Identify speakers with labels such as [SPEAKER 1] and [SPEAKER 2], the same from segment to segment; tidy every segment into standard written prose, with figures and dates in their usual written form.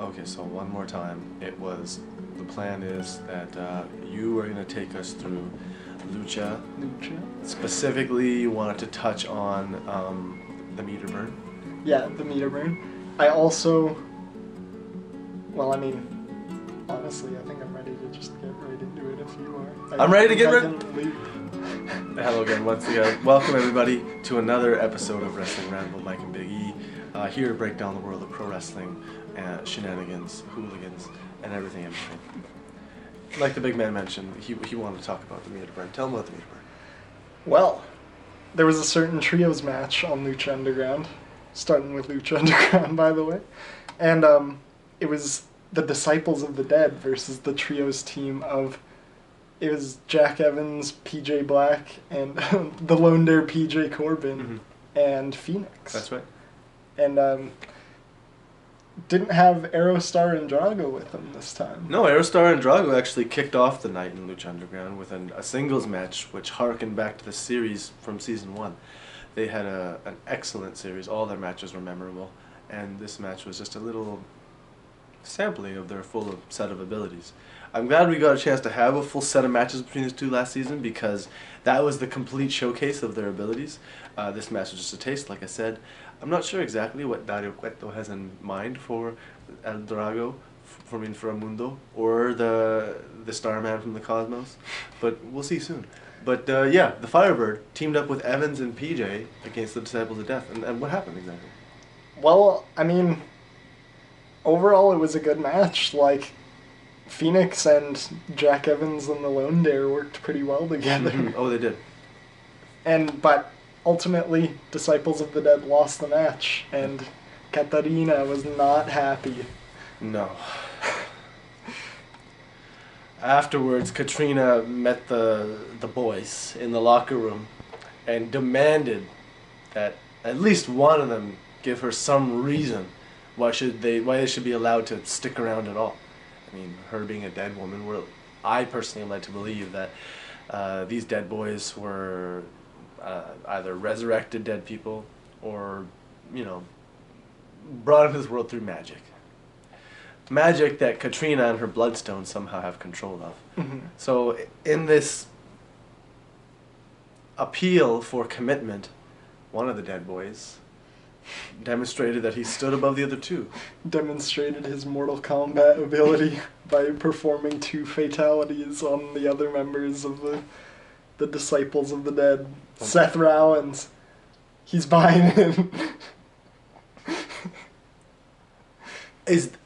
[SPEAKER 1] Okay, so one more time. The plan is that you are going to take us through Lucha. Specifically, you wanted to touch on the meter burn.
[SPEAKER 2] Yeah, the meter burn. I also, honestly, I think I'm ready to just get right into it if you are.
[SPEAKER 1] I'm ready to get ready. Hello again, once again. Welcome everybody to another episode of Wrestling Ramble, Mike and Big E. Here to break down the world of pro wrestling, shenanigans, hooligans, and everything in between. Like the big man mentioned, he wanted to talk about the meter burn. Tell him about the meter burn.
[SPEAKER 2] Well, there was a certain trios match on Lucha Underground, starting with Lucha Underground, by the way, and it was the Disciples of the Dead versus the trios team of, it was Jack Evans, PJ Black, and the Lone Dare PJ Corbin, and Phoenix.
[SPEAKER 1] That's right.
[SPEAKER 2] And didn't have Aerostar and Drago with them this time.
[SPEAKER 1] No, Aerostar and Drago actually kicked off the night in Lucha Underground with a singles match, which harkened back to the series from season 1. They had an excellent series. All their matches were memorable, and this match was just a little sampling of their full set of abilities. I'm glad we got a chance to have a full set of matches between these two last season, because that was the complete showcase of their abilities. This match was just a taste, like I said. I'm not sure exactly what Dario Cueto has in mind for El Drago, for Inframundo, or the Starman from the Cosmos, but we'll see soon. But yeah, the Firebird teamed up with Evans and PJ against the Disciples of Death. And what happened exactly?
[SPEAKER 2] Well, I mean, overall it was a good match. Like, Phoenix and Jack Evans and the Lone Dare worked pretty well together.
[SPEAKER 1] Oh, they did.
[SPEAKER 2] But ultimately, Disciples of the Dead lost the match, and Katarina was not happy.
[SPEAKER 1] No. Afterwards, Katrina met the boys in the locker room and demanded that at least one of them give her some reason why they should be allowed to stick around at all. I mean, her being a dead woman, I personally am led to believe that these dead boys were either resurrected dead people or, brought into this world through magic. Magic that Katrina and her Bloodstone somehow have control of. So in this appeal for commitment, one of the dead boys demonstrated that he stood above the other two. Demonstrated
[SPEAKER 2] his Mortal Kombat ability by performing 2 fatalities on the other members of the Disciples of the Dead. Seth Rollins. He's behind him.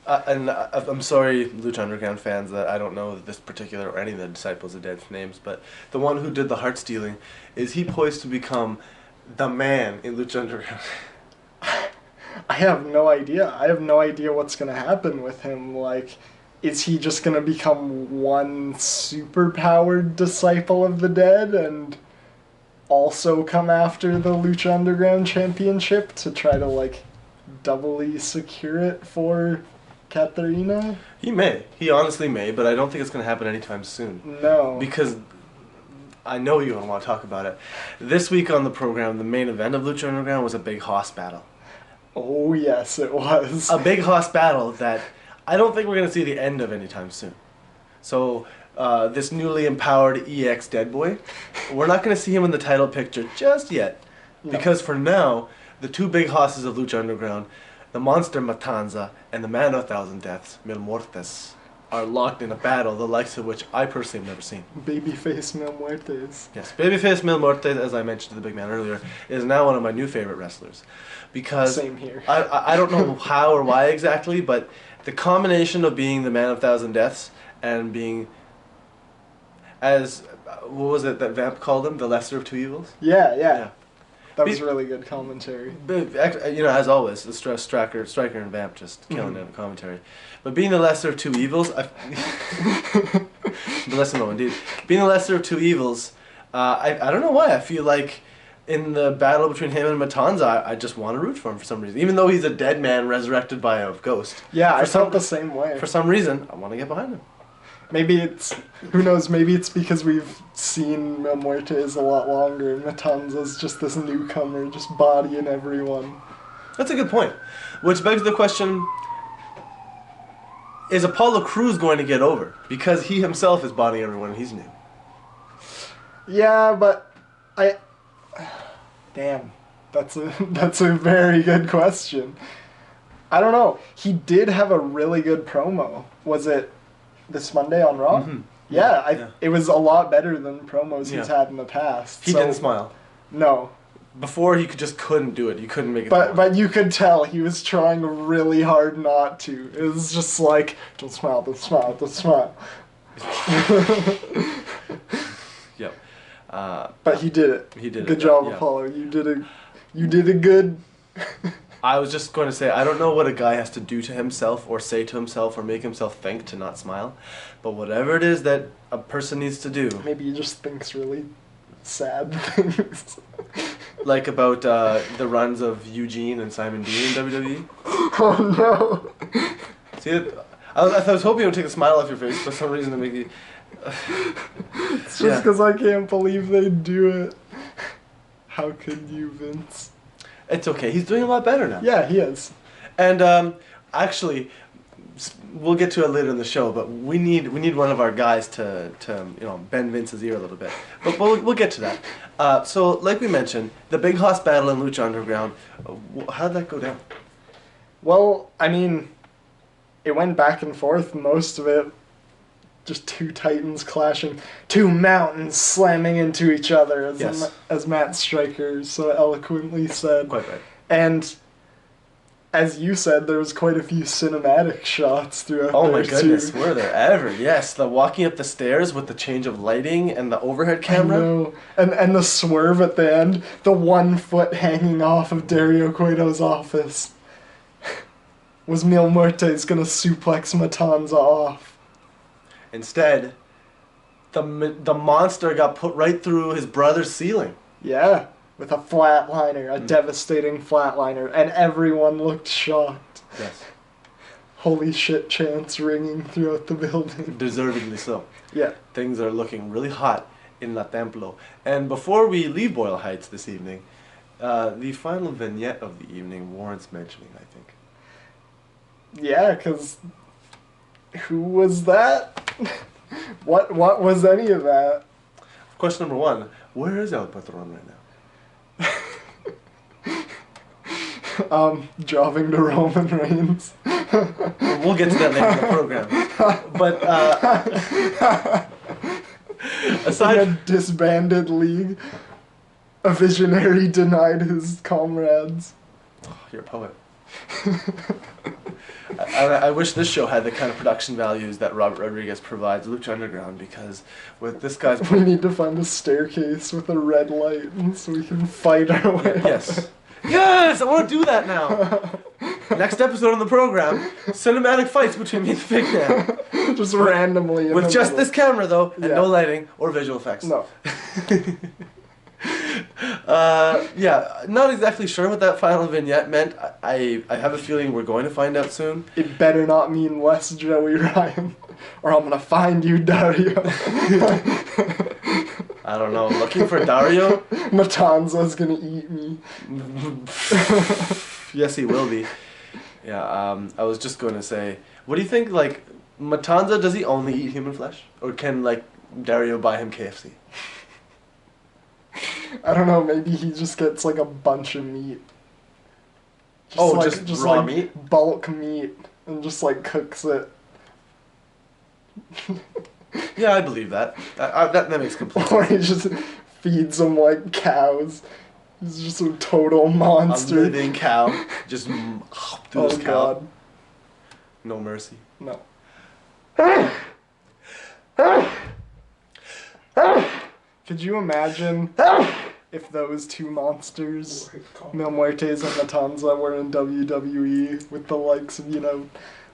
[SPEAKER 1] I'm sorry, Lucha Underground fans, that I don't know this particular or any of the Disciples of Dead's names, but the one who did the heart stealing, is he poised to become the man in Lucha Underground?
[SPEAKER 2] I have no idea. I have no idea what's going to happen with him. Like, is he just going to become one super-powered Disciple of the Dead and also come after the Lucha Underground Championship to try to, doubly secure it for Katarina?
[SPEAKER 1] He may. He honestly may, but I don't think it's going to happen anytime soon.
[SPEAKER 2] No.
[SPEAKER 1] Because I know you don't want to talk about it. This week on the program, the main event of Lucha Underground was a big hoss battle.
[SPEAKER 2] Oh, yes, it was.
[SPEAKER 1] A big hoss battle that I don't think we're going to see the end of anytime soon. So, this newly empowered EX Dead Boy, we're not going to see him in the title picture just yet. No. Because for now, the 2 big hosses of Lucha Underground, the Monster Matanza and the Man of 1,000 Deaths, Mil Muertes, are locked in a battle, the likes of which I personally have never seen.
[SPEAKER 2] Babyface Mil Muertes.
[SPEAKER 1] Yes, Babyface Mil Muertes, as I mentioned to the big man earlier, is now one of my new favorite wrestlers. Because
[SPEAKER 2] same here.
[SPEAKER 1] I don't know how or why exactly, but the combination of being the Man of 1,000 Deaths and being, as, what was it that Vamp called him? The lesser of 2 evils?
[SPEAKER 2] Yeah. That was really good commentary.
[SPEAKER 1] As always, the Striker and Vamp just killing it in the commentary. But being the lesser of 2 evils, indeed. Being the lesser of 2 evils, I don't know why. I feel like in the battle between him and Matanza, I just want to root for him for some reason. Even though he's a dead man resurrected by a ghost.
[SPEAKER 2] Yeah, I felt the same way.
[SPEAKER 1] For some reason, I want to get behind him.
[SPEAKER 2] Maybe who knows, maybe it's because we've seen Mil Muertes a lot longer and Matanza's just this newcomer, just bodying everyone.
[SPEAKER 1] That's a good point. Which begs the question, is Apollo Crews going to get over? Because he himself is bodying everyone he's new.
[SPEAKER 2] Yeah, but damn, that's a very good question. I don't know. He did have a really good promo. Was it this Monday on Raw?
[SPEAKER 1] Mm-hmm.
[SPEAKER 2] Yeah, it was a lot better than promos he's had in the past.
[SPEAKER 1] He didn't smile.
[SPEAKER 2] No.
[SPEAKER 1] Before, he just couldn't do it. You couldn't make it.
[SPEAKER 2] But you could tell he was trying really hard not to. It was just like, don't smile, don't smile, don't smile.
[SPEAKER 1] Yep.
[SPEAKER 2] But he did it.
[SPEAKER 1] He did it.
[SPEAKER 2] Good job,
[SPEAKER 1] yeah.
[SPEAKER 2] Apollo. You did a good.
[SPEAKER 1] I was just going to say, I don't know what a guy has to do to himself or say to himself or make himself think to not smile, but whatever it is that a person needs to do.
[SPEAKER 2] Maybe he just thinks really sad things.
[SPEAKER 1] Like about the runs of Eugene and Simon Dean in WWE.
[SPEAKER 2] Oh no!
[SPEAKER 1] See, I was hoping it would take a smile off your face, but for some reason it made you...
[SPEAKER 2] It's just because I can't believe they do it. How could you, Vince?
[SPEAKER 1] It's okay. He's doing a lot better now.
[SPEAKER 2] Yeah, he is.
[SPEAKER 1] And actually, we'll get to it later in the show, but we need one of our guys to bend Vince's ear a little bit. But we'll get to that. So, like we mentioned, the Big Hoss battle in Lucha Underground. How did that go down?
[SPEAKER 2] Well, I mean, it went back and forth. Most of it, just two titans clashing, two mountains slamming into each other, as Matt Stryker so eloquently said.
[SPEAKER 1] Quite right.
[SPEAKER 2] And as you said, there was quite a few cinematic shots throughout.
[SPEAKER 1] Oh my goodness, were there ever? Yes, the walking up the stairs with the change of lighting and the overhead camera.
[SPEAKER 2] I know. And the swerve at the end, the 1 foot hanging off of Dario Cueto's office. Was Mil Muertes gonna suplex Matanza off?
[SPEAKER 1] Instead, the monster got put right through his brother's ceiling.
[SPEAKER 2] Yeah, with a flatliner, a devastating flatliner, and everyone looked shocked.
[SPEAKER 1] Yes.
[SPEAKER 2] Holy shit chants ringing throughout the building.
[SPEAKER 1] Deservedly so.
[SPEAKER 2] Yeah.
[SPEAKER 1] Things are looking really hot in La Templo. And before we leave Boyle Heights this evening, the final vignette of the evening warrants mentioning, I think.
[SPEAKER 2] Yeah, because who was that? What was any of that?
[SPEAKER 1] Question number one, where is El Patron right now?
[SPEAKER 2] Jobbing to Roman Reigns.
[SPEAKER 1] We'll get to that later in the program. But aside
[SPEAKER 2] in a disbanded league, a visionary denied his comrades.
[SPEAKER 1] Oh, you're a poet. I wish this show had the kind of production values that Robert Rodriguez provides Lucha Underground, because with this guy's...
[SPEAKER 2] We need to find a staircase with a red light so we can fight our way
[SPEAKER 1] Yes. Yes! I want to do that now! Next episode on the program, cinematic fights between me and the big man.
[SPEAKER 2] Just randomly.
[SPEAKER 1] With just this camera, though, and no lighting or visual effects.
[SPEAKER 2] No.
[SPEAKER 1] Not exactly sure what that final vignette meant. I have a feeling we're going to find out soon.
[SPEAKER 2] It better not mean less Joey Ryan, or I'm gonna find you, Dario.
[SPEAKER 1] I don't know. Looking for Dario?
[SPEAKER 2] Matanza's gonna eat me.
[SPEAKER 1] Yes, he will be. Yeah, I was just going to say, what do you think, like, Matanza, does he only eat human flesh? Or can, like, Dario buy him KFC?
[SPEAKER 2] I don't know, maybe he just gets like a bunch of meat.
[SPEAKER 1] Just raw meat?
[SPEAKER 2] Bulk meat, and just like cooks it.
[SPEAKER 1] Yeah, I believe that. That makes complete sense.
[SPEAKER 2] Or he just feeds them like cows. He's just a total monster.
[SPEAKER 1] A living cow. Just through this cow.
[SPEAKER 2] God.
[SPEAKER 1] No mercy.
[SPEAKER 2] No. Could you imagine if those two monsters, Mil Muertes and Matanza, were in WWE with the likes of,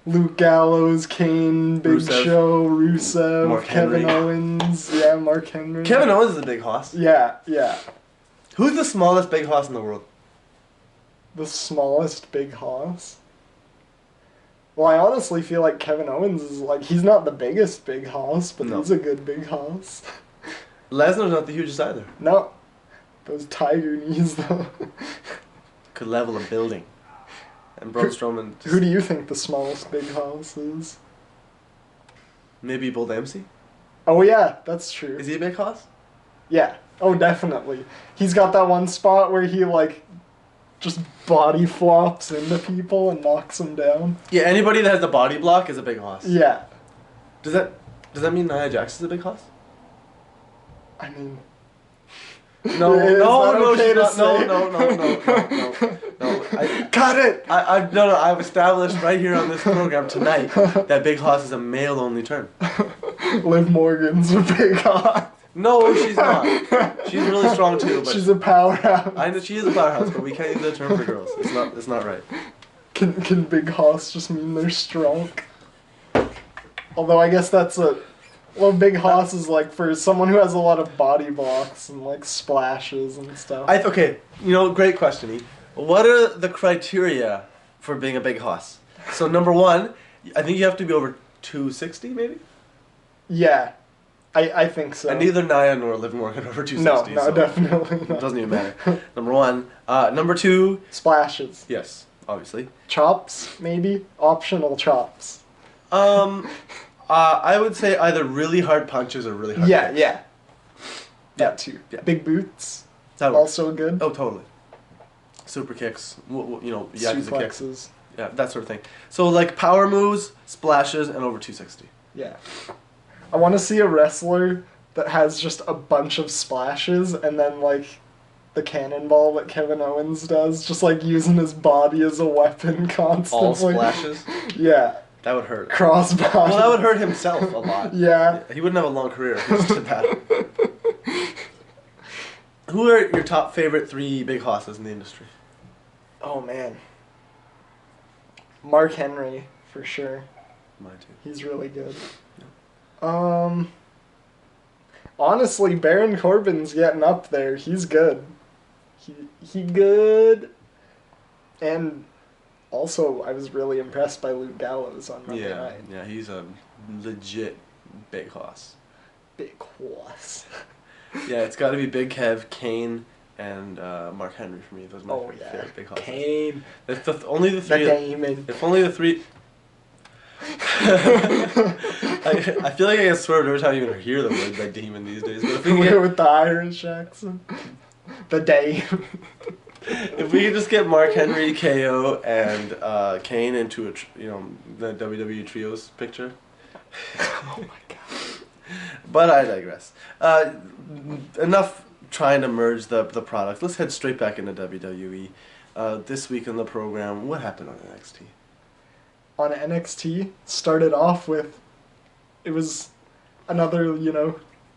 [SPEAKER 2] Luke Gallows, Kane, Big
[SPEAKER 1] Rusev.
[SPEAKER 2] Show, Rusev,
[SPEAKER 1] Mark
[SPEAKER 2] Kevin
[SPEAKER 1] Henry.
[SPEAKER 2] Owens, Mark Henry.
[SPEAKER 1] Kevin Owens is a big hoss.
[SPEAKER 2] Yeah.
[SPEAKER 1] Who's the smallest big hoss in the world?
[SPEAKER 2] The smallest big hoss? Well, I honestly feel like Kevin Owens is he's not the biggest big hoss, but he's a good big hoss.
[SPEAKER 1] Lesnar's not the hugest either.
[SPEAKER 2] No. Those tiger knees, though.
[SPEAKER 1] Could level a building. And Braun Strowman...
[SPEAKER 2] Who do you think the smallest big hoss is?
[SPEAKER 1] Maybe Bull Dempsey?
[SPEAKER 2] Oh yeah, that's true.
[SPEAKER 1] Is he a big hoss?
[SPEAKER 2] Yeah. Oh, definitely. He's got that one spot where he like just body flops into people and knocks them down.
[SPEAKER 1] Yeah, anybody that has a body block is a big hoss.
[SPEAKER 2] Yeah.
[SPEAKER 1] Does that mean Nia Jax is a big hoss?
[SPEAKER 2] I mean,
[SPEAKER 1] No,
[SPEAKER 2] is
[SPEAKER 1] no,
[SPEAKER 2] that
[SPEAKER 1] no,
[SPEAKER 2] okay
[SPEAKER 1] she's
[SPEAKER 2] to
[SPEAKER 1] not. No,
[SPEAKER 2] say?
[SPEAKER 1] no, no, no, no.
[SPEAKER 2] Cut it.
[SPEAKER 1] No. I've established right here on this program tonight that big hoss is a male-only term.
[SPEAKER 2] Liv Morgan's a big hoss.
[SPEAKER 1] No, she's not. She's really strong too. But
[SPEAKER 2] She's a powerhouse.
[SPEAKER 1] I know she is a powerhouse, but we can't use that term for girls. It's not right.
[SPEAKER 2] Can big hoss just mean they're strong? Although I guess that's a... Well, big hoss is like for someone who has a lot of body blocks and like splashes and stuff.
[SPEAKER 1] Okay, great question, E. What are the criteria for being a big hoss? So number one, I think you have to be over 260, maybe?
[SPEAKER 2] Yeah, I think so.
[SPEAKER 1] And neither Nia nor Liv Morgan over 260.
[SPEAKER 2] No,
[SPEAKER 1] so
[SPEAKER 2] definitely not.
[SPEAKER 1] it doesn't even matter. Number one. Number two.
[SPEAKER 2] Splashes.
[SPEAKER 1] Yes, obviously.
[SPEAKER 2] Chops, maybe? Optional chops.
[SPEAKER 1] I would say either really hard punches or really hard kicks.
[SPEAKER 2] Yeah. That too.
[SPEAKER 1] Yeah.
[SPEAKER 2] Big boots,
[SPEAKER 1] That works.
[SPEAKER 2] also good.
[SPEAKER 1] Oh, totally. Super kicks, Yakuza kicks.
[SPEAKER 2] Suplexes.
[SPEAKER 1] Yeah, that sort of thing. So, like, power moves, splashes, and over 260.
[SPEAKER 2] Yeah. I want to see a wrestler that has just a bunch of splashes and then, like, the cannonball that Kevin Owens does, just, like, using his body as a weapon constantly.
[SPEAKER 1] All splashes?
[SPEAKER 2] Yeah.
[SPEAKER 1] That would hurt.
[SPEAKER 2] Crossbody.
[SPEAKER 1] Well, that would hurt himself a lot.
[SPEAKER 2] Yeah.
[SPEAKER 1] He wouldn't have a long career if he just did that. Who are your top favorite 3 big hosses in the industry?
[SPEAKER 2] Oh, man. Mark Henry, for sure.
[SPEAKER 1] Mine too.
[SPEAKER 2] He's really good. Honestly, Baron Corbin's getting up there. He's good. He good. And also, I was really impressed by Luke Gallows on Monday night.
[SPEAKER 1] Yeah, he's a legit big hoss.
[SPEAKER 2] Big horse.
[SPEAKER 1] Yeah, it's got to be Big Kev, Kane, and Mark Henry for me. Those are my favorite big hosses.
[SPEAKER 2] Kane.
[SPEAKER 1] That's only the 3.
[SPEAKER 2] The Damon.
[SPEAKER 1] If only the 3. I feel like I get swerved every time you even hear the word like demon these days. But if we can get,
[SPEAKER 2] With the Irish accent. The Dame.
[SPEAKER 1] if we could just get Mark Henry, KO, and Kane into the WWE trios picture.
[SPEAKER 2] Oh my god.
[SPEAKER 1] But I digress. Enough trying to merge the products. Let's head straight back into WWE. This week on the program, what happened on NXT?
[SPEAKER 2] On NXT, started off with, it was another,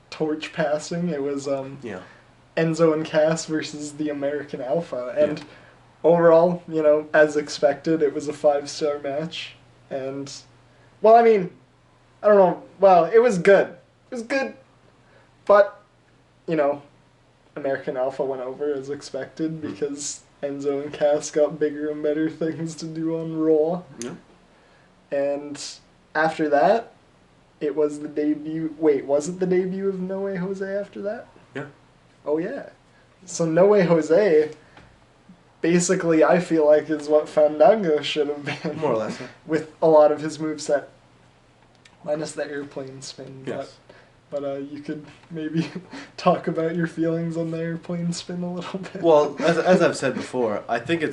[SPEAKER 2] torch passing. It was Enzo and Cass versus the American Alpha. And overall, as expected, it was a 5-star match. And, well, I mean, I don't know. Well, it was good. It was good. But, American Alpha went over as expected because Enzo and Cass got bigger and better things to do on Raw.
[SPEAKER 1] Yeah.
[SPEAKER 2] And after that, it was the debut... Wait, was it the debut of No Way Jose after that?
[SPEAKER 1] Yeah.
[SPEAKER 2] Oh, yeah. So No Way Jose, basically, I feel like is what Fandango should have been.
[SPEAKER 1] More or less. Yeah.
[SPEAKER 2] With a lot of his moveset. Minus the airplane spin.
[SPEAKER 1] Yes.
[SPEAKER 2] But you could maybe talk about your feelings on the airplane spin a little bit.
[SPEAKER 1] Well, as I've said before, I think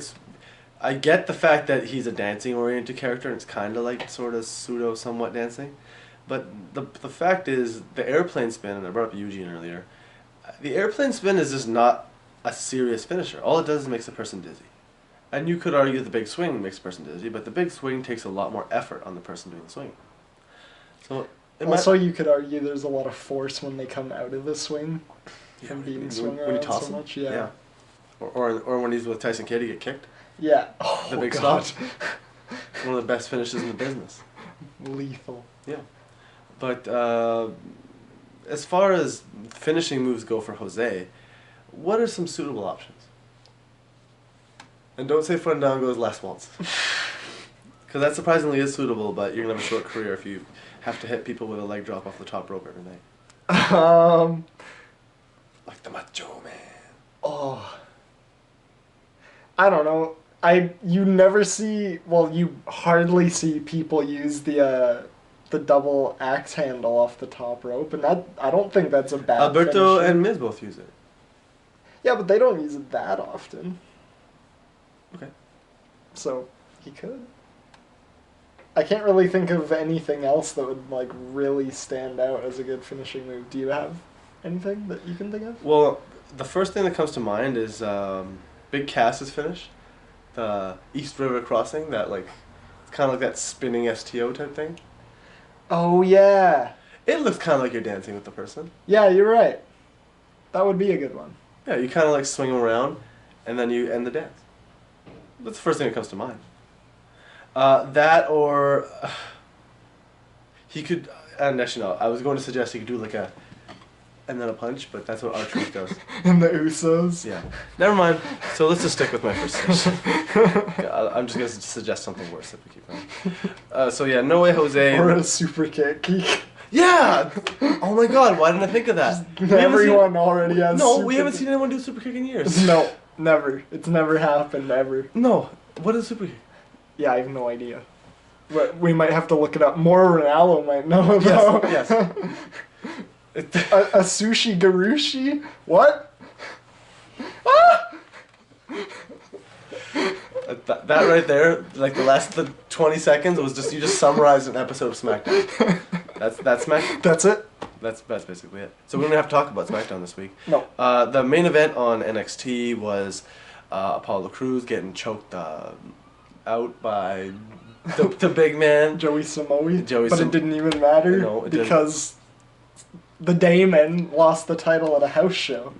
[SPEAKER 1] I get the fact that he's a dancing-oriented character, and it's kind of like sort of somewhat dancing. But the fact is, the airplane spin, and I brought up Eugene earlier, the airplane spin is just not a serious finisher. All it does is makes a person dizzy. And you could argue the big swing makes a person dizzy, but the big swing takes a lot more effort on the person doing the swing. So
[SPEAKER 2] also, you could argue there's a lot of force when they come out of the swing from being swung around
[SPEAKER 1] when you toss
[SPEAKER 2] so
[SPEAKER 1] him?
[SPEAKER 2] much. Yeah.
[SPEAKER 1] Or when he's with Tyson Kidd, he get kicked.
[SPEAKER 2] Yeah.
[SPEAKER 1] The big
[SPEAKER 2] God.
[SPEAKER 1] stop. One of the best finishes in the business.
[SPEAKER 2] Lethal.
[SPEAKER 1] Yeah. But as far as finishing moves go for Jose, what are some suitable options? And don't say Fandango's last waltz. Because that surprisingly is suitable, but you're going to have a short career if you have to hit people with a leg drop off the top rope every night. Like the Macho Man.
[SPEAKER 2] Oh. I don't know. You never see, well, you hardly see people use the the double axe handle off the top rope, and that I don't think that's a bad
[SPEAKER 1] Alberto
[SPEAKER 2] finisher.
[SPEAKER 1] and Miz both use it.
[SPEAKER 2] Yeah, but they don't use it that often.
[SPEAKER 1] Okay.
[SPEAKER 2] So, he could. I can't really think of anything else that would, like, really stand out as a good finishing move. Do you have anything that you can think of?
[SPEAKER 1] Well, the first thing that comes to mind is Big Cass's finish. The East River Crossing, that, like, it's kind of like that spinning STO type thing.
[SPEAKER 2] Oh, yeah.
[SPEAKER 1] It looks kind of like you're dancing with the person.
[SPEAKER 2] Yeah, you're right. That would be a good one.
[SPEAKER 1] Yeah, you kind of, like, swing them around, and then you end the dance. That's the first thing that comes to mind. That or he could, and actually no, I was going to suggest he could do like a, and then a punch, but that's what R-Truth does.
[SPEAKER 2] And the Usos?
[SPEAKER 1] Yeah. Never mind. So let's just stick with my first suggestion. I'm just going to suggest something worse if we keep going. So yeah, No Way Jose.
[SPEAKER 2] Or a super kick.
[SPEAKER 1] Yeah! Oh my god, why didn't I think of that?
[SPEAKER 2] Everyone already has
[SPEAKER 1] No,
[SPEAKER 2] super
[SPEAKER 1] we haven't
[SPEAKER 2] kick.
[SPEAKER 1] seen anyone do super kick in years.
[SPEAKER 2] No, never. It's never happened, ever.
[SPEAKER 1] No. What is super kick?
[SPEAKER 2] Yeah, I have no idea. But we might have to look it up. More Ronaldo might know, though.
[SPEAKER 1] Yes.
[SPEAKER 2] A sushi garushi? What? Ah!
[SPEAKER 1] That right there, like the 20 seconds, was just you just summarized an episode of SmackDown. That's SmackDown.
[SPEAKER 2] That's it?
[SPEAKER 1] That's basically it. So we don't have to talk about SmackDown this week.
[SPEAKER 2] No.
[SPEAKER 1] The main event on NXT was Apollo Crews getting choked out by the big man.
[SPEAKER 2] Joey Samoa.
[SPEAKER 1] Joey
[SPEAKER 2] It didn't even matter
[SPEAKER 1] No, it didn't.
[SPEAKER 2] because the Damon lost the title at a house show.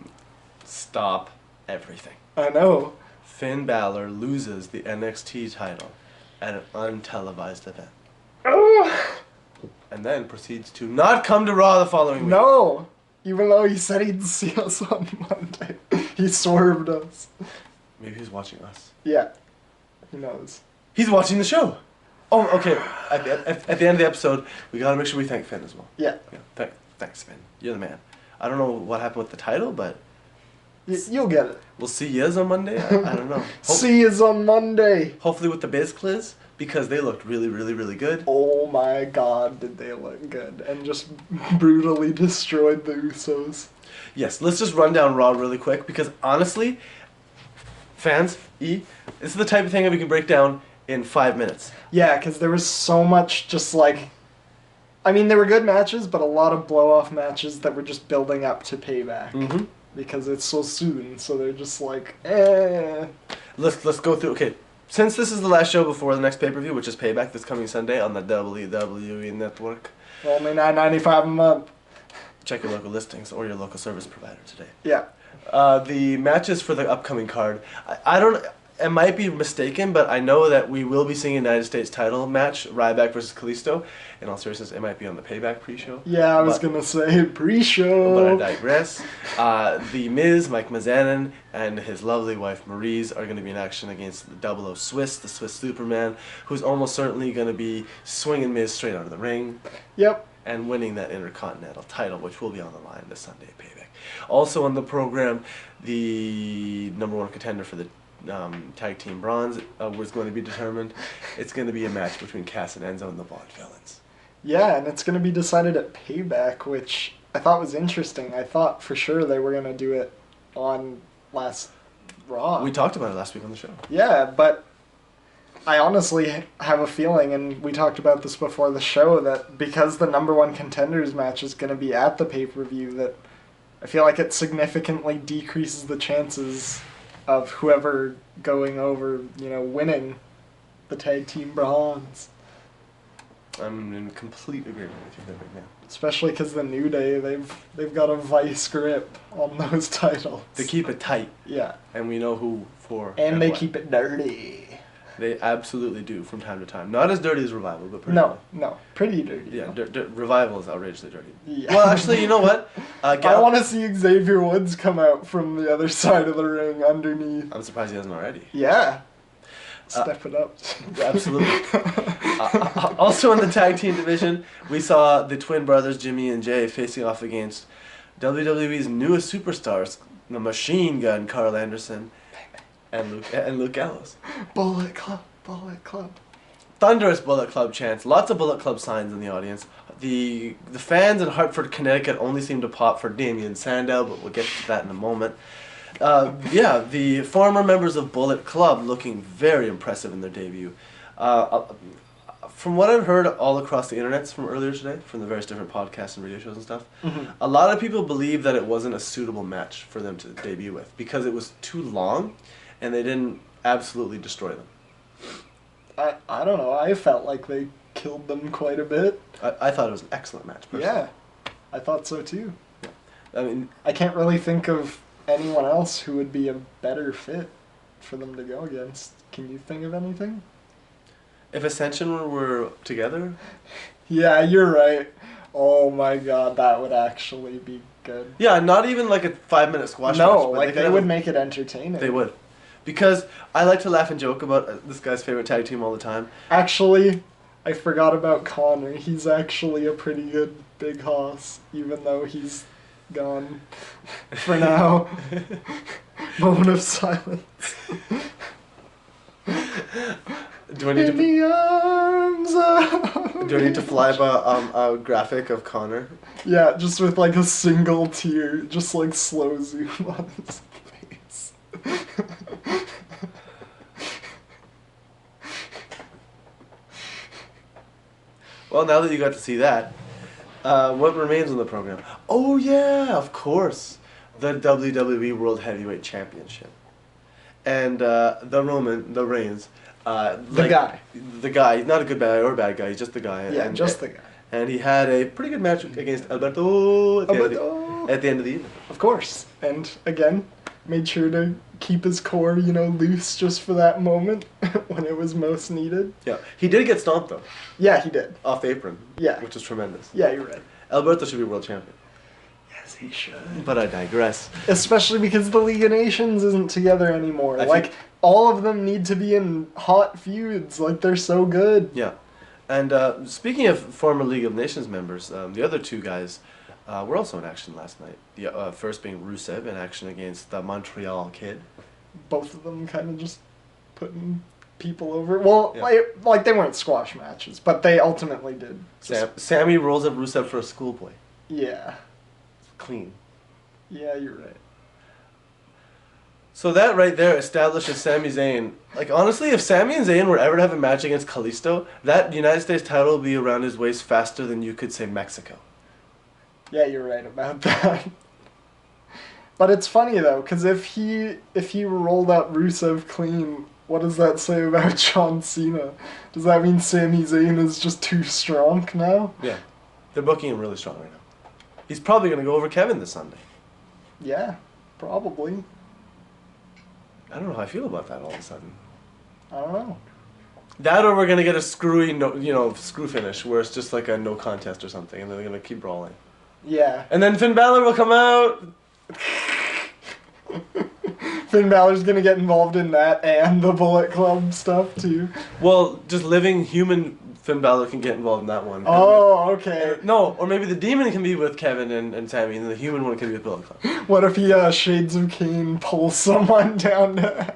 [SPEAKER 1] Stop everything.
[SPEAKER 2] I know.
[SPEAKER 1] Finn Balor loses the NXT title at an untelevised event.
[SPEAKER 2] Oh!
[SPEAKER 1] And then proceeds to not come to Raw the following week.
[SPEAKER 2] No! Even though he said he'd see us on Monday. He swerved us.
[SPEAKER 1] Maybe he's watching us.
[SPEAKER 2] Yeah. Who knows?
[SPEAKER 1] He's watching the show. Oh, okay. At the end of the episode, we gotta make sure we thank Finn as well.
[SPEAKER 2] Yeah.
[SPEAKER 1] Thanks, Finn. You're the man. I don't know what happened with the title, but
[SPEAKER 2] You'll get it.
[SPEAKER 1] we'll see yous on Monday. I don't know.
[SPEAKER 2] See us on Monday.
[SPEAKER 1] Hopefully with the Biz Cliz, because they looked really, really, really good.
[SPEAKER 2] Oh my god, did they look good. And just brutally destroyed the Usos.
[SPEAKER 1] Yes, let's just run down Raw really quick, because honestly, fans, this is the type of thing that we can break down in 5 minutes.
[SPEAKER 2] Yeah, because there was so much just like... I mean, they were good matches, but a lot of blow-off matches that were just building up to Payback.
[SPEAKER 1] Mm-hmm.
[SPEAKER 2] Because it's so soon, so they're just like, eh.
[SPEAKER 1] Let's go through. Okay, since this is the last show before the next pay-per-view, which is Payback this coming Sunday on the WWE Network,
[SPEAKER 2] Only $9.95 a month.
[SPEAKER 1] check your local listings or your local service provider today.
[SPEAKER 2] Yeah.
[SPEAKER 1] The matches for the upcoming card, I don't. I might be mistaken, but I know that we will be seeing a United States title match, Ryback versus Kalisto. In all seriousness, it might be on the Payback pre-show.
[SPEAKER 2] Yeah, I was going to say pre-show.
[SPEAKER 1] But I digress. The Miz, Mike Mizanin, and his lovely wife Maryse are going to be in action against the 00 Swiss, the Swiss Superman, who's almost certainly going to be swinging Miz straight out of the ring.
[SPEAKER 2] Yep.
[SPEAKER 1] And winning that Intercontinental title, which will be on the line this Sunday at Payback. Also on the program, the #1 contender for the Tag Team Bronze was going to be determined. It's going to be a match between Cass and Enzo and the Vaudevillains.
[SPEAKER 2] Yeah, and it's going to be decided at Payback, which I thought was interesting. I thought for sure they were going to do it on last Raw.
[SPEAKER 1] We talked about it last week on the show.
[SPEAKER 2] Yeah, but I honestly have a feeling, and we talked about this before the show, that because the #1 contenders match is going to be at the pay-per-view, that I feel like it significantly decreases the chances of whoever going over, winning the Tag Team Bronze.
[SPEAKER 1] I'm in complete agreement with you there right now.
[SPEAKER 2] Especially because the New Day, they've got a vice grip on those titles.
[SPEAKER 1] They keep it tight.
[SPEAKER 2] Yeah.
[SPEAKER 1] And we know who for.
[SPEAKER 2] And they
[SPEAKER 1] what.
[SPEAKER 2] keep it dirty.
[SPEAKER 1] They absolutely do from time to time. Not as dirty as Revival, but pretty dirty.
[SPEAKER 2] No. Pretty dirty.
[SPEAKER 1] Yeah, Revival is outrageously dirty.
[SPEAKER 2] Yeah.
[SPEAKER 1] Well, actually, you know what?
[SPEAKER 2] I want to see Xavier Woods come out from the other side of the ring underneath.
[SPEAKER 1] I'm surprised he hasn't already.
[SPEAKER 2] Yeah. Step it up.
[SPEAKER 1] Absolutely. Also in the tag team division, we saw the twin brothers Jimmy and Jay facing off against WWE's newest superstars, the Machine Gun Carl Anderson and Luke Gallows.
[SPEAKER 2] Bullet Club.
[SPEAKER 1] thunderous Bullet Club chants, lots of Bullet Club signs in the audience. The fans in Hartford, Connecticut only seem to pop for Damien Sandow, but we'll get to that in a moment. The former members of Bullet Club looking very impressive in their debut. From what I've heard all across the internets from earlier today, from the various different podcasts and radio shows and stuff, a lot of people believe that it wasn't a suitable match for them to debut with because it was too long and they didn't absolutely destroy them.
[SPEAKER 2] I don't know. I felt like they killed them quite a bit.
[SPEAKER 1] I thought it was an excellent match, personally.
[SPEAKER 2] Yeah, I thought so too.
[SPEAKER 1] Yeah. I mean,
[SPEAKER 2] I can't really think of anyone else who would be a better fit for them to go against. Can you think of anything?
[SPEAKER 1] if Ascension were together...
[SPEAKER 2] Yeah, you're right. Oh my god, that would actually be good.
[SPEAKER 1] Yeah, not even like a 5-minute squash match.
[SPEAKER 2] No, like they would make it entertaining.
[SPEAKER 1] They would. Because I like to laugh and joke about this guy's favorite tag team all the time.
[SPEAKER 2] Actually, I forgot about Connor. He's actually a pretty good big hoss, even though he's gone for now. Moment of silence.
[SPEAKER 1] Do I need
[SPEAKER 2] In the arms of...
[SPEAKER 1] Do I need to fly up a graphic of Connor?
[SPEAKER 2] Yeah, just with like a single tear, just like slow zoom on his face.
[SPEAKER 1] Well, now that you got to see that, what remains on the program? Oh yeah, of course, the WWE World Heavyweight Championship, and the Reigns.
[SPEAKER 2] The guy.
[SPEAKER 1] The guy. He's not a good guy or bad guy. He's just the guy.
[SPEAKER 2] Yeah,
[SPEAKER 1] and,
[SPEAKER 2] just the guy.
[SPEAKER 1] And he had a pretty good match against Alberto at the end of the evening.
[SPEAKER 2] Of course. And again, made sure to keep his core, loose just for that moment when it was most needed.
[SPEAKER 1] Yeah. He did get stomped though.
[SPEAKER 2] Yeah, he did.
[SPEAKER 1] Off the apron.
[SPEAKER 2] Yeah.
[SPEAKER 1] Which is tremendous.
[SPEAKER 2] Yeah, you're right.
[SPEAKER 1] Alberto should be world champion.
[SPEAKER 2] Yes, he should.
[SPEAKER 1] But I digress.
[SPEAKER 2] Especially because the League of Nations isn't together anymore. All of them need to be in hot feuds. Like, they're so good.
[SPEAKER 1] Yeah. And speaking of former League of Nations members, the other two guys were also in action last night. The first being Rusev in action against the Montreal Kid.
[SPEAKER 2] Both of them kind of just putting people over. Well,
[SPEAKER 1] yeah.
[SPEAKER 2] like they weren't squash matches, but they ultimately did.
[SPEAKER 1] Sammy rolls up Rusev for a schoolboy.
[SPEAKER 2] Yeah.
[SPEAKER 1] Clean.
[SPEAKER 2] Yeah, you're right.
[SPEAKER 1] So that right there establishes Sami Zayn. Like, honestly, if Sami and Zayn were ever to have a match against Kalisto, that United States title would be around his waist faster than you could say Mexico.
[SPEAKER 2] Yeah, you're right about that. But it's funny, though, because if he rolled up Rusev clean, what does that say about John Cena? Does that mean Sami Zayn is just too strong now?
[SPEAKER 1] Yeah. They're booking him really strong right now. He's probably going to go over Kevin this Sunday.
[SPEAKER 2] Yeah, probably.
[SPEAKER 1] I don't know how I feel about that all of a sudden.
[SPEAKER 2] I don't know.
[SPEAKER 1] That or we're going to get a screwy, screw finish where it's just like a no contest or something and they're going to keep brawling.
[SPEAKER 2] Yeah.
[SPEAKER 1] And then Finn Balor will come out.
[SPEAKER 2] Finn Balor's going to get involved in that and the Bullet Club stuff too.
[SPEAKER 1] Well, just living human Finn Balor can get involved in that one.
[SPEAKER 2] Oh, okay.
[SPEAKER 1] No, or maybe the demon can be with Kevin and Sami, and the human one can be with Bullet Club.
[SPEAKER 2] What if he, Shades of Kane pulls someone down to...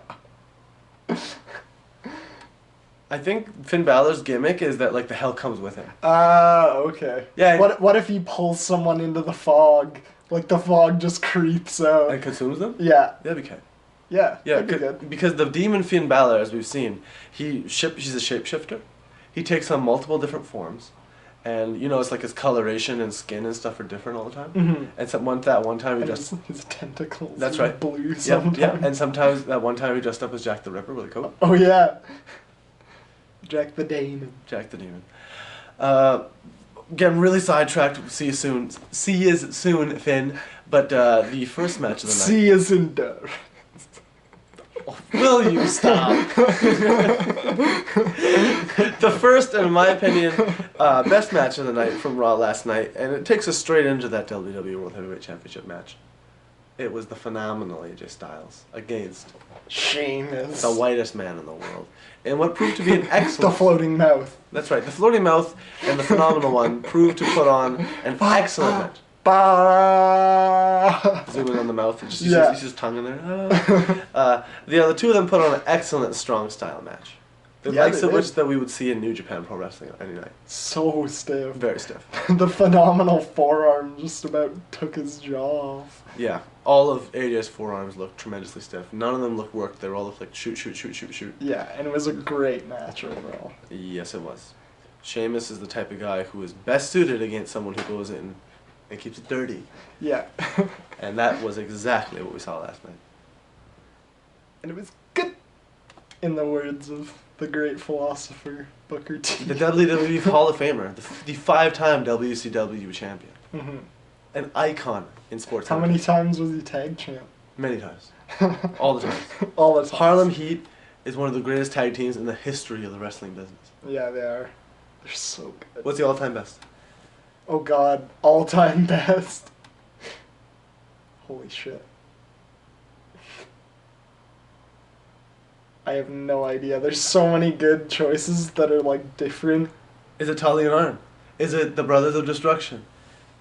[SPEAKER 1] I think Finn Balor's gimmick is that, like, the hell comes with him.
[SPEAKER 2] Okay.
[SPEAKER 1] Yeah.
[SPEAKER 2] What if he pulls someone into the fog? Like, the fog just creeps out.
[SPEAKER 1] And consumes them?
[SPEAKER 2] Yeah.
[SPEAKER 1] That'd be good.
[SPEAKER 2] Yeah,
[SPEAKER 1] that'd
[SPEAKER 2] be good.
[SPEAKER 1] Because the demon Finn Balor, as we've seen, he's a shapeshifter. He takes on multiple different forms. And, it's like his coloration and skin and stuff are different all the time.
[SPEAKER 2] Mm-hmm.
[SPEAKER 1] And one time he
[SPEAKER 2] just... His tentacles
[SPEAKER 1] That's right.
[SPEAKER 2] blue sometimes.
[SPEAKER 1] Yeah, and sometimes that one time he dressed up as Jack the Ripper with a coat.
[SPEAKER 2] Oh, yeah. Jack the Demon.
[SPEAKER 1] Jack the Demon. Getting really sidetracked. See you soon. See you soon, Finn. But the first match of the night...
[SPEAKER 2] See you soon, Dove.
[SPEAKER 1] Will you stop? The first, and in my opinion, best match of the night from Raw last night, and it takes us straight into that WWE World Heavyweight Championship match. It was the phenomenal AJ Styles against
[SPEAKER 2] Sheamus,
[SPEAKER 1] the whitest man in the world, and what proved to be an excellent...
[SPEAKER 2] The floating mouth.
[SPEAKER 1] That's right. The floating mouth and the phenomenal one proved to put on an excellent match. Zoom in on the mouth and just use his tongue in there. The two of them put on an excellent strong style match. It
[SPEAKER 2] Yeah,
[SPEAKER 1] likes
[SPEAKER 2] they
[SPEAKER 1] so much
[SPEAKER 2] did.
[SPEAKER 1] that we would see in New Japan Pro Wrestling any night.
[SPEAKER 2] So stiff.
[SPEAKER 1] Very stiff.
[SPEAKER 2] The phenomenal forearm just about took his jaw off.
[SPEAKER 1] Yeah. All of AJ's forearms look tremendously stiff. None of them look worked. They all look like shoot, shoot, shoot, shoot, shoot.
[SPEAKER 2] Yeah, and it was a great match overall.
[SPEAKER 1] Yes, it was. Sheamus is the type of guy who is best suited against someone who goes in and keeps it dirty.
[SPEAKER 2] Yeah.
[SPEAKER 1] And that was exactly what we saw last night.
[SPEAKER 2] And it was good, in the words of the great philosopher Booker T.
[SPEAKER 1] The WWE Hall of Famer, the 5-time WCW champion.
[SPEAKER 2] Mhm.
[SPEAKER 1] An icon in sports.
[SPEAKER 2] How many times was he tag champ?
[SPEAKER 1] Many times. All the time.
[SPEAKER 2] All the time.
[SPEAKER 1] Harlem Heat is one of the greatest tag teams in the history of the wrestling business.
[SPEAKER 2] Yeah, they are. They're so good.
[SPEAKER 1] What's the all-time best?
[SPEAKER 2] Oh god, all-time best. Holy shit. I have no idea. There's so many good choices that are like different.
[SPEAKER 1] Is it Tully and Arn? Is it the Brothers of Destruction?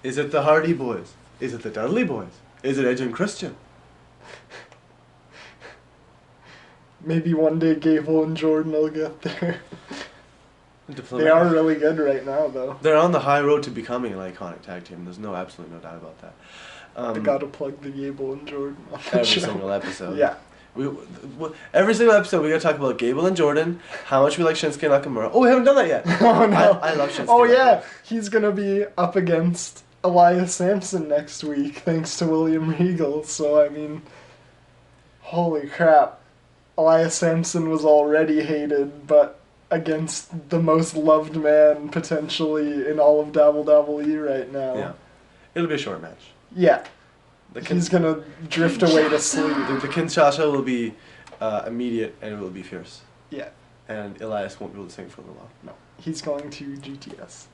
[SPEAKER 1] Is it the Hardy Boys? Is it the Dudley Boys? Is it Edge and Christian?
[SPEAKER 2] Maybe one day Gable and Jordan will get there.
[SPEAKER 1] Diplomat.
[SPEAKER 2] They are really good right now, though.
[SPEAKER 1] They're on the high road to becoming an iconic tag team. There's absolutely no doubt about that.
[SPEAKER 2] I gotta plug the Gable and Jordan on the
[SPEAKER 1] Every
[SPEAKER 2] show.
[SPEAKER 1] single episode.
[SPEAKER 2] Yeah.
[SPEAKER 1] Every single episode we gotta talk about Gable and Jordan, how much we like Shinsuke Nakamura. Oh, we haven't done that yet.
[SPEAKER 2] Oh no.
[SPEAKER 1] I love Shinsuke
[SPEAKER 2] Oh
[SPEAKER 1] Nakamura.
[SPEAKER 2] yeah, he's gonna be up against Elias Sampson next week, thanks to William Regal. So I mean, holy crap, Elias Sampson was already hated, but against the most loved man potentially in all of WWE right now.
[SPEAKER 1] Yeah. It'll be a short match.
[SPEAKER 2] Yeah.
[SPEAKER 1] The
[SPEAKER 2] He's gonna drift away to sleep.
[SPEAKER 1] The Kinshasa will be immediate and it will be fierce.
[SPEAKER 2] Yeah.
[SPEAKER 1] And Elias won't be able to sing for a little while.
[SPEAKER 2] No. He's going to GTS.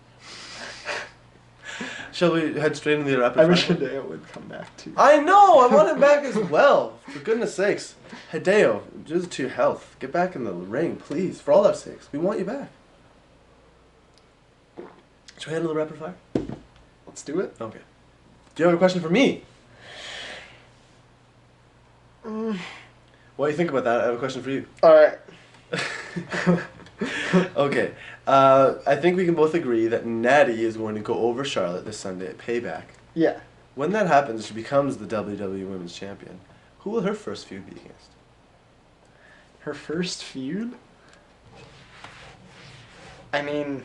[SPEAKER 1] Shall we head straight into the rapid
[SPEAKER 2] I wish
[SPEAKER 1] fire?
[SPEAKER 2] Hideo would come back too.
[SPEAKER 1] I know! I want him back as well. For goodness sakes. Hideo, just to your health. Get back in the ring, please. For all our sakes. We want you back. Should we handle the rapid fire?
[SPEAKER 2] Let's do it.
[SPEAKER 1] Okay. Do you have a question for me? What do you think about that? I have a question for you.
[SPEAKER 2] Alright.
[SPEAKER 1] Okay. I think we can both agree that Natty is going to go over Charlotte this Sunday at Payback.
[SPEAKER 2] Yeah.
[SPEAKER 1] When that happens, she becomes the WWE Women's Champion. Who will her first feud be against?
[SPEAKER 2] Her first feud? I mean,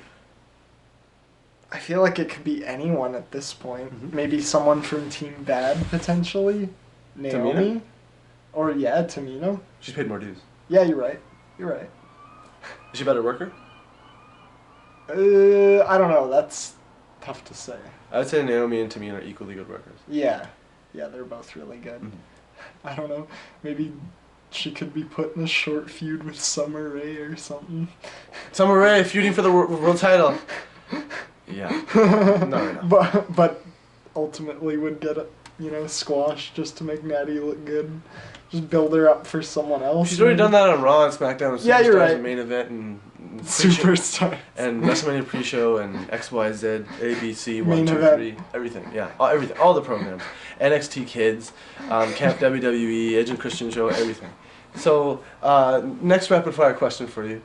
[SPEAKER 2] I feel like it could be anyone at this point.
[SPEAKER 1] Mhm.
[SPEAKER 2] Maybe someone from Team Bad, potentially. Naomi?
[SPEAKER 1] Tamina?
[SPEAKER 2] Or, yeah, Tamina.
[SPEAKER 1] She's paid more dues.
[SPEAKER 2] Yeah, you're right. You're right.
[SPEAKER 1] Is she a better worker?
[SPEAKER 2] I don't know. That's tough to say.
[SPEAKER 1] I would say Naomi and Tamina are equally good workers.
[SPEAKER 2] Yeah. Yeah, they're both really good.
[SPEAKER 1] Mhm.
[SPEAKER 2] I don't know. Maybe she could be put in a short feud with Summer Rae or something.
[SPEAKER 1] Summer Rae feuding for the world title. Yeah. No.
[SPEAKER 2] But ultimately would get squashed just to make Natty look good. Just build her up for someone else.
[SPEAKER 1] She's already done that on Raw and SmackDown and
[SPEAKER 2] Yeah, you're
[SPEAKER 1] Superstars
[SPEAKER 2] right.
[SPEAKER 1] and Main Event and pre-show-
[SPEAKER 2] Superstar.
[SPEAKER 1] and WrestleMania pre-show and XYZ, ABC, 1,
[SPEAKER 2] Main
[SPEAKER 1] 2,
[SPEAKER 2] event.
[SPEAKER 1] 3, everything. Yeah, everything. All the programs. NXT Kids, Camp WWE, Edge and Christian Show, everything. So, next rapid fire question for you.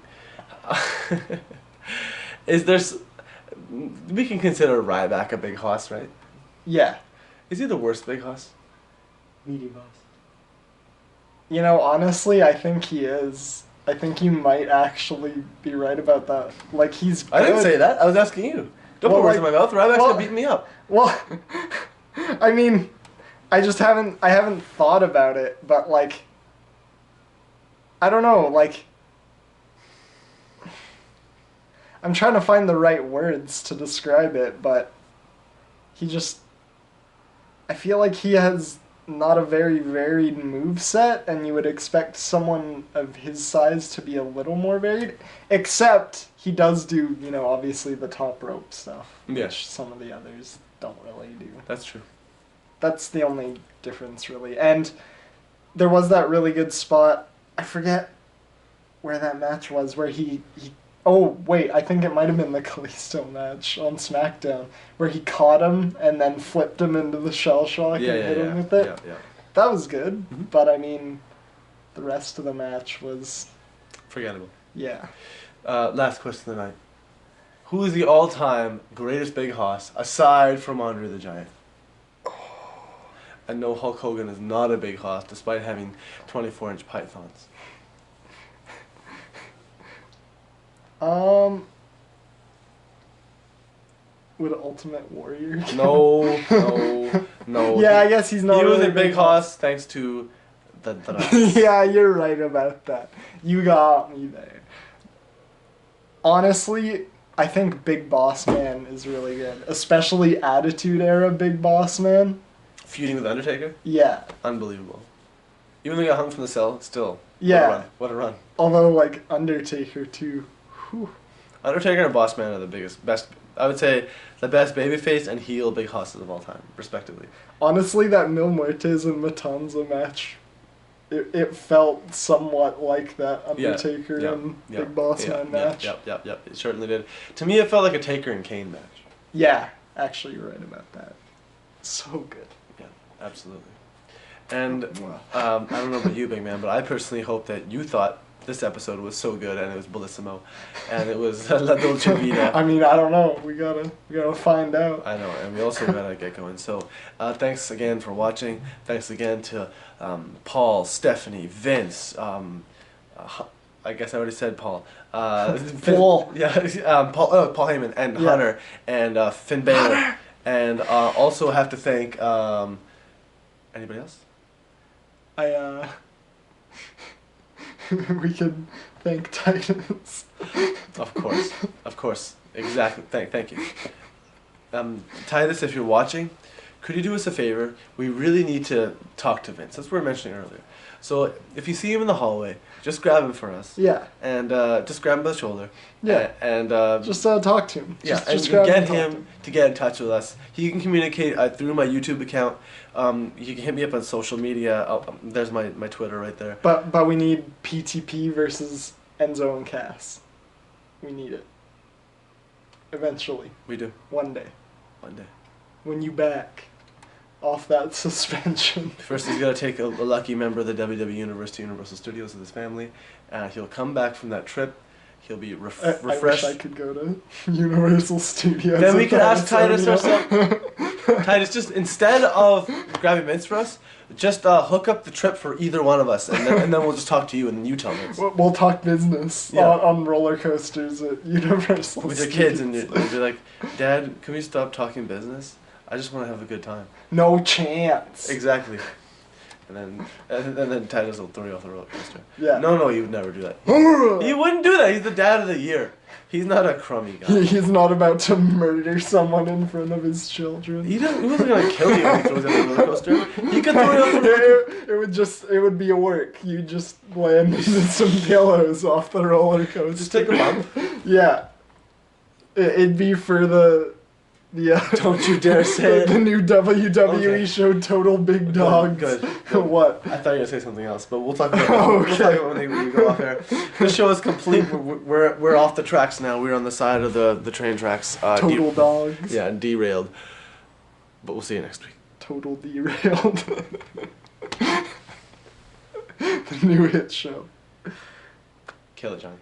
[SPEAKER 1] We can consider Ryback a big hoss, right?
[SPEAKER 2] Yeah.
[SPEAKER 1] Is he the worst big hoss?
[SPEAKER 3] Meaty boss.
[SPEAKER 2] Honestly, I think he is. I think you might actually be right about that. Like, he's good.
[SPEAKER 1] I didn't say that. I was asking you. Don't
[SPEAKER 2] Well,
[SPEAKER 1] put words
[SPEAKER 2] like-
[SPEAKER 1] in my mouth. Ryback's
[SPEAKER 2] well-
[SPEAKER 1] gonna beat me up.
[SPEAKER 2] Well, I mean, I haven't thought about it, but, like, I don't know, like, I'm trying to find the right words to describe it, but I feel like he has not a very varied moveset, and you would expect someone of his size to be a little more varied, except he does do, obviously the top rope stuff,
[SPEAKER 1] Yeah.
[SPEAKER 2] which some of the others don't really do.
[SPEAKER 1] That's true.
[SPEAKER 2] That's the only difference, really. And there was that really good spot, I forget where that match was, where he oh, wait, I think it might have been the Kalisto match on SmackDown, where he caught him and then flipped him into the shell shock and hit him with it.
[SPEAKER 1] Yeah.
[SPEAKER 2] That was good,
[SPEAKER 1] Mhm.
[SPEAKER 2] but I mean, the rest of the match was
[SPEAKER 1] Forgettable.
[SPEAKER 2] Yeah.
[SPEAKER 1] Last question of the night. Who is the all-time greatest big hoss aside from Andre the Giant? And no, Hulk Hogan is not a big hoss despite having 24-inch pythons.
[SPEAKER 2] Would Ultimate Warrior count?
[SPEAKER 1] No.
[SPEAKER 2] Yeah, I guess he's not.
[SPEAKER 1] He was
[SPEAKER 2] really
[SPEAKER 1] a big hoss thanks to the
[SPEAKER 2] Yeah, you're right about that. You got me there. Honestly, I think Big Boss Man is really good, especially Attitude Era Big Boss Man.
[SPEAKER 1] Feuding with Undertaker?
[SPEAKER 2] Yeah.
[SPEAKER 1] Unbelievable. Even though he got hung from the cell, still.
[SPEAKER 2] Yeah.
[SPEAKER 1] What a run.
[SPEAKER 2] Although, like, Undertaker, too. Whew.
[SPEAKER 1] Undertaker and Boss Man are the best, I would say, the best babyface and heel big hosses of all time, respectively.
[SPEAKER 2] Honestly, that Mil Muertes and Matanza match, it felt somewhat like that Undertaker and Big Boss Man match.
[SPEAKER 1] Yep. It certainly did. To me, it felt like a Taker and Kane match.
[SPEAKER 2] Yeah, actually, you're right about that. So good.
[SPEAKER 1] Yeah, absolutely. And I don't know about you, big man, but I personally hope that you thought this episode was so good and it was bellissimo, and it was La Dolce Vita.
[SPEAKER 2] I mean, I don't know. We gotta find out.
[SPEAKER 1] I know, and we also gotta get going. So, thanks again for watching. Thanks again to Paul, Stephanie, Vince. I guess I already said Paul.
[SPEAKER 2] Paul.
[SPEAKER 1] Yeah, Paul Heyman and Hunter and Finn Balor, and also have to thank anybody else.
[SPEAKER 2] We can thank Titus.
[SPEAKER 1] Of course, exactly. Thank you. Titus, if you're watching, could you do us a favor? We really need to talk to Vince. That's what we were mentioning earlier. So if you see him in the hallway, just grab him for us.
[SPEAKER 2] Yeah.
[SPEAKER 1] And just grab him by the shoulder.
[SPEAKER 2] Yeah.
[SPEAKER 1] And
[SPEAKER 2] just talk to him.
[SPEAKER 1] Yeah.
[SPEAKER 2] Just
[SPEAKER 1] and get him to get in touch with us. He can communicate through my YouTube account. You can hit me up on social media. There's my Twitter right there.
[SPEAKER 2] But we need PTP versus Enzo and Cass. We need it. Eventually.
[SPEAKER 1] We do.
[SPEAKER 2] One day. When you back off that suspension.
[SPEAKER 1] First, he's got to take a lucky member of the WWE Universe to Universal Studios with his family. He'll come back from that trip. He'll be refreshed.
[SPEAKER 2] I wish I could go to Universal Studios.
[SPEAKER 1] Then we could ask Titus ourselves. Titus, just instead of grabbing Vince for us, just hook up the trip for either one of us, and then we'll just talk to you, and then you tell Vince.
[SPEAKER 2] We'll talk business on roller coasters at Universal
[SPEAKER 1] with your kids, and you'll be like, Dad, can we stop talking business? I just want to have a good time.
[SPEAKER 2] No chance.
[SPEAKER 1] Exactly. And then Titus will throw you off the roller coaster.
[SPEAKER 2] Yeah.
[SPEAKER 1] No, he would never do that. He wouldn't do that. He's the dad of the year. He's not a crummy guy.
[SPEAKER 2] He's not about to murder someone in front of his children.
[SPEAKER 1] He wasn't gonna kill you when he throws you off the roller coaster. He could throw you off the roller coaster.
[SPEAKER 2] It would be a work. You just land into some pillows off the roller coaster.
[SPEAKER 1] Just take a bump.
[SPEAKER 2] Yeah. It'd be for the
[SPEAKER 1] don't you dare say
[SPEAKER 2] the new WWE show Total Big Dogs.
[SPEAKER 1] Good.
[SPEAKER 2] What?
[SPEAKER 1] I thought you were gonna say something else, but we'll talk about that. We'll talk about when we go off air. The show is complete. We're off the tracks now. We're on the side of the train tracks.
[SPEAKER 2] Total Dogs.
[SPEAKER 1] Yeah, derailed. But we'll see you next week.
[SPEAKER 2] Total Derailed. The new hit show.
[SPEAKER 1] Kill it, Johnny.